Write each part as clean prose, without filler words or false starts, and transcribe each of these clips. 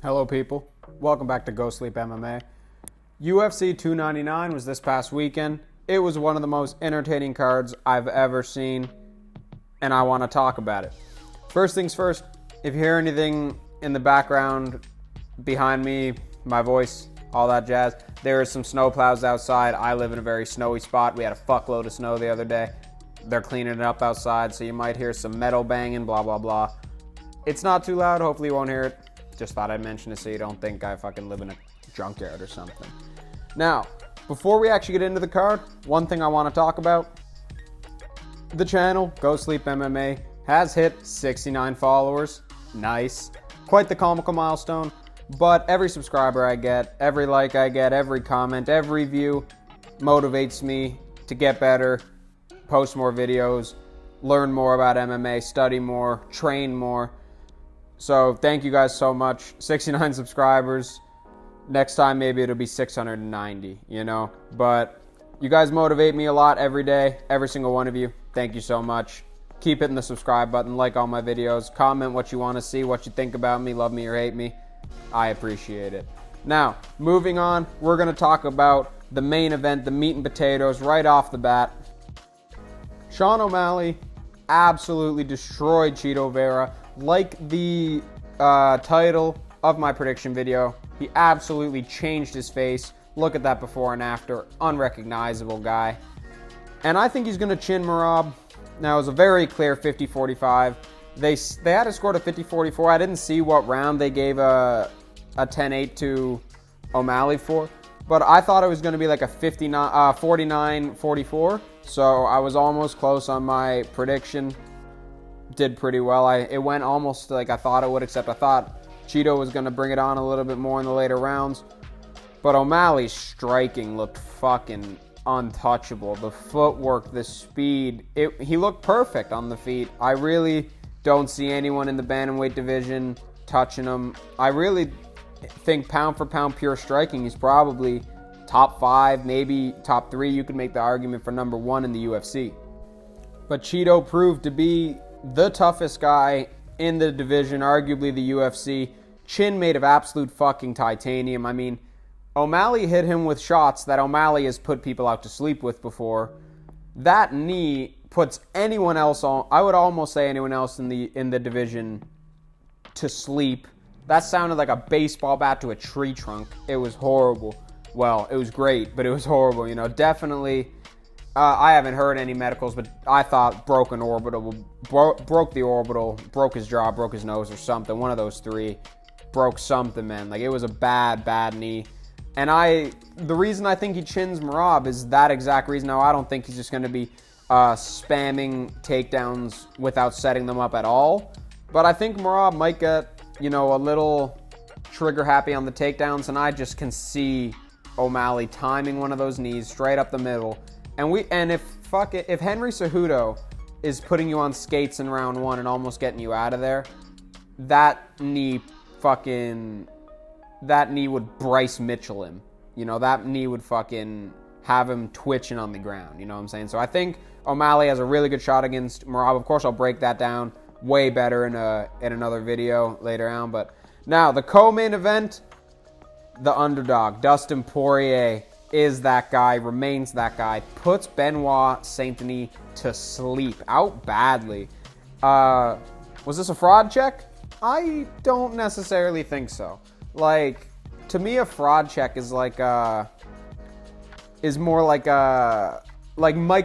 Hello, people. Welcome back to Go Sleep MMA. UFC 299 was this past weekend. It was one of the most entertaining cards I've ever seen, and I want to talk about it. First things first, if you hear anything in the background behind me, my voice, all that jazz, there is some snow plows outside. I live in a very snowy spot. We had a fuckload of snow the other day. They're cleaning it up outside, so you might hear some metal banging, blah, blah, blah. It's not too loud. Hopefully you won't hear it. Just thought I'd mention it so you don't think I fucking live in a junkyard or something. Now, before we actually get into the card, one thing I want to talk about. The channel, Go Sleep MMA, has hit 69 followers. Nice. Quite the comical milestone. But every subscriber I get, every like I get, every comment, every view motivates me to get better, post more videos, learn more about MMA, study more, train more. So thank you guys so much. 69 subscribers. Next time maybe it'll be 690, But you guys motivate me a lot every day, every single one of you. Thank you so much. Keep hitting the subscribe button, like all my videos, comment what you want to see, what you think about me, love me or hate me. I appreciate it. Now, moving on, we're going to talk about the main event, the meat and potatoes, right off the bat. Sean O'Malley absolutely destroyed Chito Vera. Like the title of my prediction video, he absolutely changed his face. Look at that before and after. Unrecognizable guy. And I think he's going to chin Merab. Now, it was a very clear 50-45. They had it scored a 50-44. I didn't see what round they gave a 10-8 to O'Malley for. But I thought it was going to be like a 49-44. So I was almost close on my prediction. Did pretty well. It went almost like I thought it would, except I thought Chito was going to bring it on a little bit more in the later rounds. But O'Malley's striking looked fucking untouchable. The footwork, the speed, he looked perfect on the feet. I really don't see anyone in the bantamweight division touching him. I really think pound for pound pure striking, he's probably top 5, maybe top 3. You could make the argument for number 1 in the UFC. But Chito proved to be the toughest guy in the division, arguably the UFC. Chin made of absolute fucking titanium. I mean, O'Malley hit him with shots that O'Malley has put people out to sleep with before. That knee puts anyone else on, I would almost say anyone else in the division, to sleep. That sounded like a baseball bat to a tree trunk. It was horrible. Well, it was great, but it was horrible. Definitely. I haven't heard any medicals, but I thought broke the orbital, broke his jaw, broke his nose or something. One of those 3 broke something, man. Like, it was a bad knee. And the reason I think he chins Merab is that exact reason. Now, I don't think he's just going to be spamming takedowns without setting them up at all. But I think Merab might get, a little trigger happy on the takedowns, and I just can see O'Malley timing one of those knees straight up the middle. And if Henry Cejudo is putting you on skates in round 1 and almost getting you out of there, that knee would Bryce Mitchell him. That knee would fucking have him twitching on the ground. You know what I'm saying? So I think O'Malley has a really good shot against Merab. Of course, I'll break that down way better in another video later on. But now, the co-main event, the underdog, Dustin Poirier, is that guy, remains that guy, puts Benoit Saint-Denis to sleep, out badly. Was this a fraud check? I don't necessarily think so. Like, to me, a fraud check is more like Mike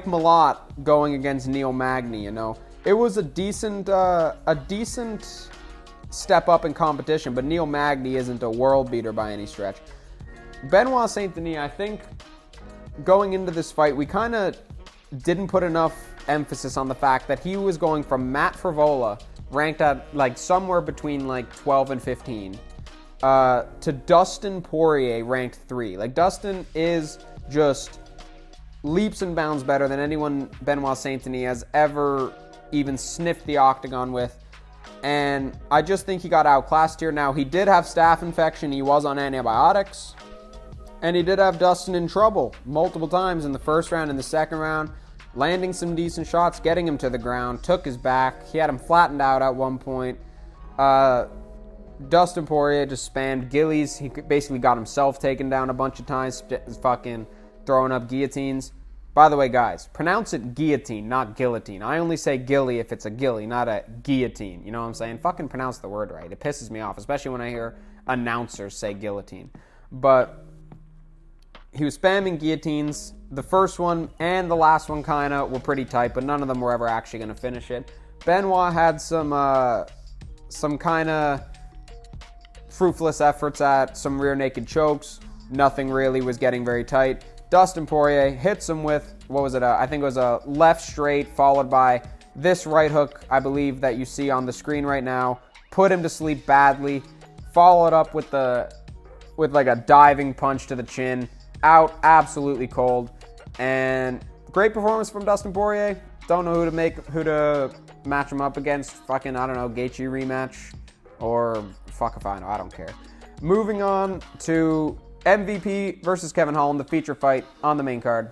Malott going against Neil Magny. It was a decent step up in competition, but Neil Magny isn't a world beater by any stretch. Benoit Saint-Denis, I think, going into this fight, we kind of didn't put enough emphasis on the fact that he was going from Matt Frevola, ranked at somewhere between 12 and 15, to Dustin Poirier, ranked 3. Dustin is just leaps and bounds better than anyone Benoit Saint-Denis has ever even sniffed the octagon with. And I just think he got outclassed here. Now, he did have staph infection. He was on antibiotics. And he did have Dustin in trouble multiple times in the first round and the second round. landing some decent shots, getting him to the ground, took his back. He had him flattened out at one point. Dustin Poirier just spammed gillies. He basically got himself taken down a bunch of times, fucking throwing up guillotines. By the way, guys, pronounce it guillotine, not guillotine. I only say gilly if it's a gilly, not a guillotine. You know what I'm saying? Fucking pronounce the word right. It pisses me off, especially when I hear announcers say guillotine. But he was spamming guillotines. The first one and the last one kind of were pretty tight, but none of them were ever actually going to finish it. Benoit had some kind of fruitless efforts at some rear naked chokes. Nothing really was getting very tight. Dustin Poirier hits him with, I think it was a left straight followed by this right hook, I believe, that you see on the screen right now. Put him to sleep badly. Followed up with like a diving punch to the chin. Out, absolutely cold. And great performance from Dustin Poirier. Don't know who to match him up against. Fucking, I don't know, Gaethje rematch. Or fuck if I know, I don't care. Moving on to MVP versus Kevin Holland, the feature fight on the main card.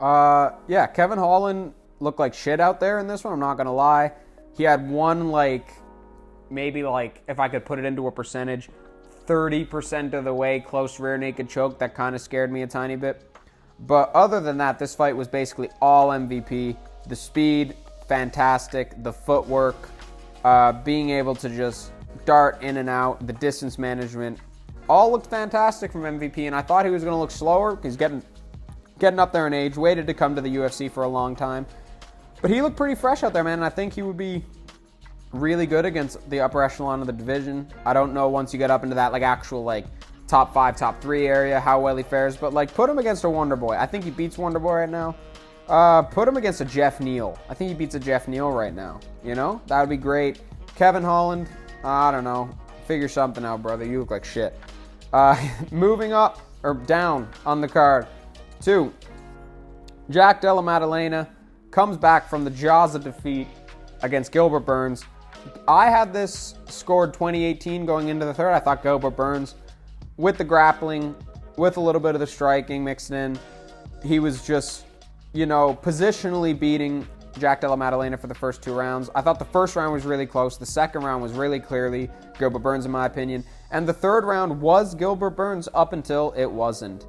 Yeah, Kevin Holland looked like shit out there in this one, I'm not going to lie. He had one, maybe if I could put it into a percentage, 30% of the way close rear naked choke. That kind of scared me a tiny bit. But other than that, this fight was basically all MVP. The speed, fantastic. The footwork, being able to just dart in and out, the distance management, all looked fantastic from MVP, and I thought he was going to look slower because he's getting up there in age, waited to come to the UFC for a long time. But he looked pretty fresh out there, man, and I think he would be really good against the upper echelon of the division. I don't know once you get up into that actual top 5, top 3 area how well he fares, but put him against a Wonder Boy. I think he beats Wonder Boy right now. Put him against a Jeff Neal. I think he beats a Jeff Neal right now. You know, that would be great. Kevin Holland, I don't know. Figure something out, brother. You look like shit. Moving up or down on the card to Jack Della Maddalena, comes back from the jaws of defeat against Gilbert Burns. I had this scored 2018 going into the third. I thought Gilbert Burns, with the grappling, with a little bit of the striking mixed in, he was just, positionally beating Jack Della Maddalena for the first 2 rounds. I thought the first round was really close. The second round was really clearly Gilbert Burns, in my opinion. And the third round was Gilbert Burns up until it wasn't.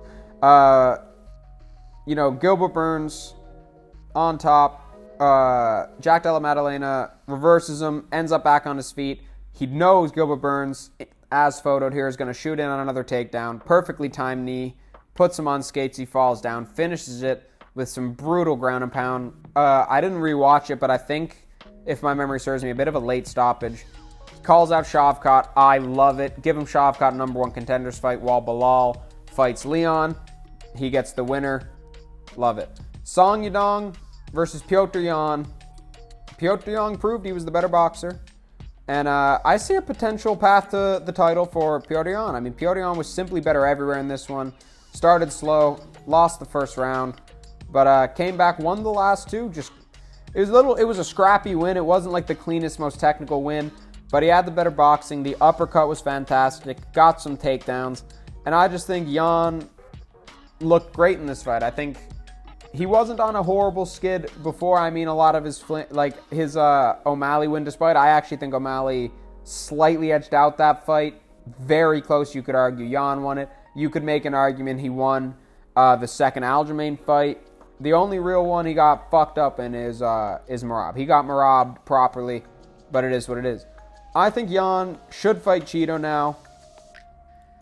Gilbert Burns on top. Jack Della Maddalena reverses him, ends up back on his feet. He knows Gilbert Burns, as photoed here, is going to shoot in on another takedown. Perfectly timed knee. Puts him on skates. He falls down. Finishes it with some brutal ground and pound. I didn't rewatch it, but I think, if my memory serves me, a bit of a late stoppage. Calls out Shavkat. I love it. Give him Shavkat number 1 contenders fight while Bilal fights Leon. He gets the winner. Love it. Song Yadong versus Petr Yan. Petr Yan proved he was the better boxer. And I see a potential path to the title for Petr Yan. I mean, Petr Yan was simply better everywhere in this one. Started slow, lost the first round, but came back, won the last 2. It was a scrappy win. It wasn't the cleanest, most technical win, but he had the better boxing. The uppercut was fantastic. Got some takedowns, and I just think Yan looked great in this fight. I think he wasn't on a horrible skid before. I mean, a lot of his O'Malley win, despite I actually think O'Malley slightly edged out that fight. Very close, you could argue. Yan won it. You could make an argument he won the second Aljamain fight. The only real one he got fucked up in is Merab. He got Merab properly, but it is what it is. I think Yan should fight Chito now,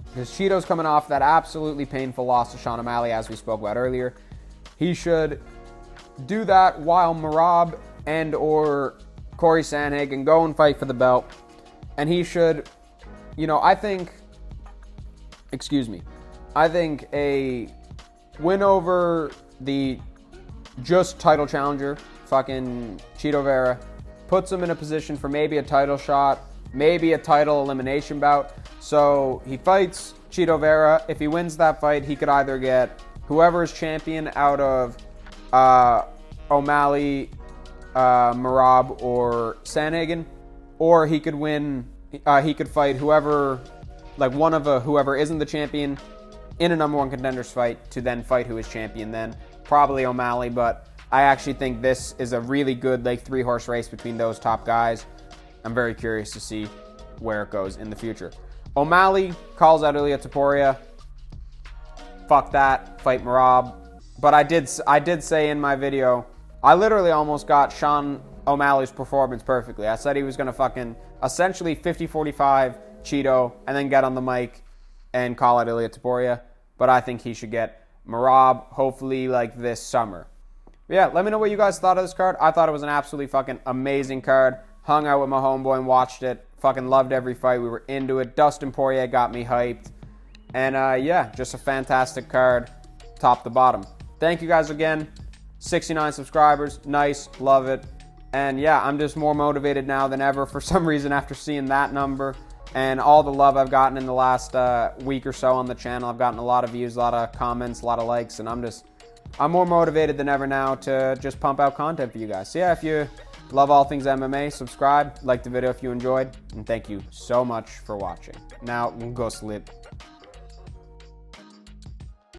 because Chito's coming off that absolutely painful loss to Sean O'Malley, as we spoke about earlier. He should do that while Merab and or Corey Sandhagen go and fight for the belt. And he should, I think a win over the just title challenger, fucking Chito Vera, puts him in a position for maybe a title shot, maybe a title elimination bout. So he fights Chito Vera. If he wins that fight, he could either get whoever is champion out of O'Malley, Merab, or Sandhagen, or he could win. He could fight whoever, whoever isn't the champion in a number 1 contenders fight to then fight who is champion then. Probably O'Malley, but I actually think this is a really good 3-horse race between those top guys. I'm very curious to see where it goes in the future. OMalley calls out Ilia Topuria. Fuck that. Fight Merab. But I did say in my video, I literally almost got Sean O'Malley's performance perfectly. I said he was going to fucking essentially 50-45 Chito and then get on the mic and call out Ilia Topuria. But I think he should get Merab, hopefully like this summer. But yeah, let me know what you guys thought of this card. I thought it was an absolutely fucking amazing card. Hung out with my homeboy and watched it. Fucking loved every fight. We were into it. Dustin Poirier got me hyped. And yeah, just a fantastic card, top to bottom. Thank you guys again. 69 subscribers. Nice. Love it. And yeah, I'm just more motivated now than ever for some reason after seeing that number. And all the love I've gotten in the last week or so on the channel. I've gotten a lot of views, a lot of comments, a lot of likes. And I'm more motivated than ever now to just pump out content for you guys. So yeah, if you love all things MMA, subscribe. Like the video if you enjoyed. And thank you so much for watching. Now, go sleep.